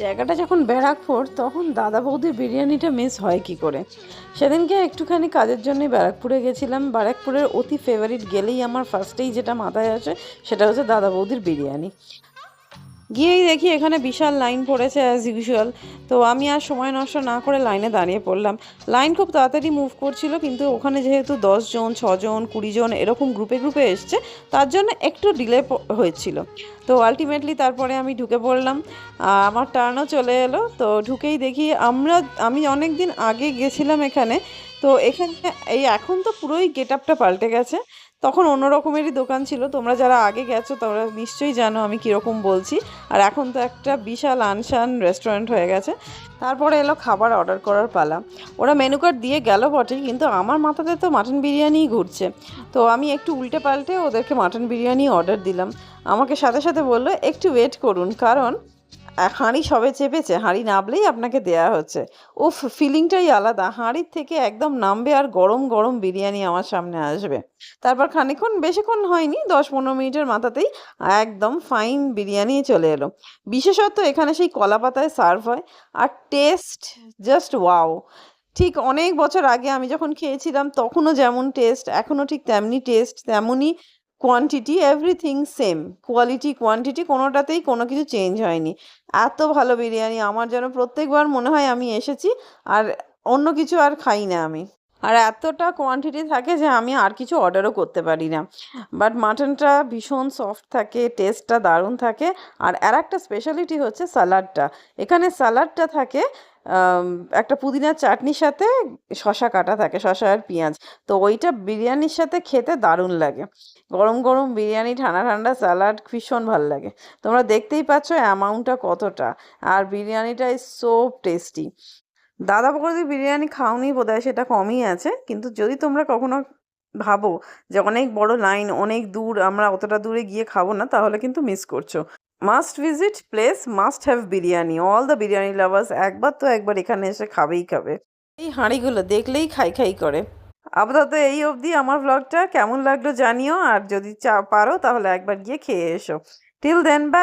জায়গাটা যখন ব্যারাকপুর তখন দাদা বৌদির বিরিয়ানিটা মিস হয় কি করে। সেদিনকে একটুখানি কাজের জন্য ব্যারাকপুরে গেছিলাম। ব্যারাকপুরের অতি ফেভারিট গেলেই আমার ফার্স্টেই যেটা মাথায় আসে সেটা হচ্ছে দাদা বৌদির বিরিয়ানি। গিয়েই দেখি এখানে বিশাল লাইন পড়েছে অ্যাজ ইউজুয়াল। তো আমি আর সময় নষ্ট না করে লাইনে দাঁড়িয়ে পড়লাম। লাইন খুব তাড়াতাড়ি মুভ করছিল, কিন্তু ওখানে যেহেতু 10 জন 6 জন 20 জন এরকম গ্রুপে গ্রুপে এসছে, তার জন্য একটু ডিলে হয়েছিল। তো আলটিমেটলি তারপরে আমি ঢুকে পড়লাম। আমার টার্নও চলে এলো। তো ঢুকেই দেখি আমি অনেক দিন আগে গেছিলাম এখানে। তো এখানে এখন তো পুরোই গেট আপটা পাল্টে গেছে। তখন অন্য রকমেরই দোকান ছিল। তোমরা যারা আগে গেছো তোমরা নিশ্চয়ই জানো আমি কীরকম বলছি। আর এখন তো একটা বিশাল আনশান রেস্টুরেন্ট হয়ে গেছে। তারপরে এলো খাবার অর্ডার করার পালা। ওরা মেনু কার্ড দিয়ে গেল বটে, কিন্তু আমার মাথাতে তো মাটন বিরিয়ানিই ঘুরছে। তো আমি একটু উল্টে পাল্টে ওদেরকে মাটন বিরিয়ানি অর্ডার দিলাম। আমাকে সাথে সাথে বললো একটু ওয়েট করুন, কারণ হাঁড়ি সবে চেপেছে, হাঁড়ি নামলেই আপনাকে দেয়া হচ্ছে। উফ, ফিলিংটাই আলাদা। হাঁড়ির থেকে একদম নামবে আর গরম গরম বিরিয়ানি আমার সামনে আসবে। তারপর খানিকক্ষণ, বেশিক্ষণ হয়নি, 10-15 মিনিটের মাথাতেই একদম ফাইন বিরিয়ানি চলে এলো। বিশেষত এখানে সেই কলা পাতায় সার্ভ হয়। আর টেস্ট জাস্ট ওয়াও। ঠিক অনেক বছর আগে আমি যখন খেয়েছিলাম তখনও যেমন টেস্ট, এখনও ঠিক তেমনি টেস্ট, তেমনই quantity, everything same. Quality quantity কোনোটাতেই কোনো কিছু চেঞ্জ হয়নি। এত ভালো বিরিয়ানি, আমার যেন প্রত্যেকবার মনে হয় আমি এসেছি আর অন্য কিছু আর খাই না আমি। আর এতটা কোয়ান্টিটি থাকে যে আমি আর কিছু অর্ডারও করতে পারি না। বাট মাটনটা ভীষণ সফট থাকে, টেস্টটা দারুণ থাকে। আর একটা স্পেশালিটি হচ্ছে স্যালাডটা। এখানে স্যালাডটা থাকে আম, একটা পুদিনার চাটনির সাথে শসা কাটা থাকে, শসা আর পেঁয়াজ। তো ওইটা বিরিয়ানির সাথে খেতে দারুণ লাগে। গরম গরম বিরিয়ানি, ঠান্ডা ঠান্ডা স্যালাড, ভীষণ ভাল লাগে। তোমরা দেখতেই পাচ্ছ অ্যামাউন্টটা কতটা। আর বিরিয়ানিটা ইজ সো টেস্টি। দাদা বৌদি বিরিয়ানি খাওনি বোধহয়, সেটা কমই আছে। কিন্তু যদি তোমরা কখনো ভাবো যে অনেক বড় লাইন, অনেক দূর, আমরা অতটা দূরে গিয়ে খাবো না, তাহলে কিন্তু মিস করছো। Must visit place, must have biryani. All the biryani lovers একবার তো একবার এখানে এসে খাবেই খাবে। এই হাঁড়িগুলো দেখলেই খাই খাই করে। আপাতত এই অবধি আমার ব্লগটা কেমন লাগলো জানিও, আর যদি পারো তাহলে একবার গিয়ে খেয়ে এসো। Till then, by.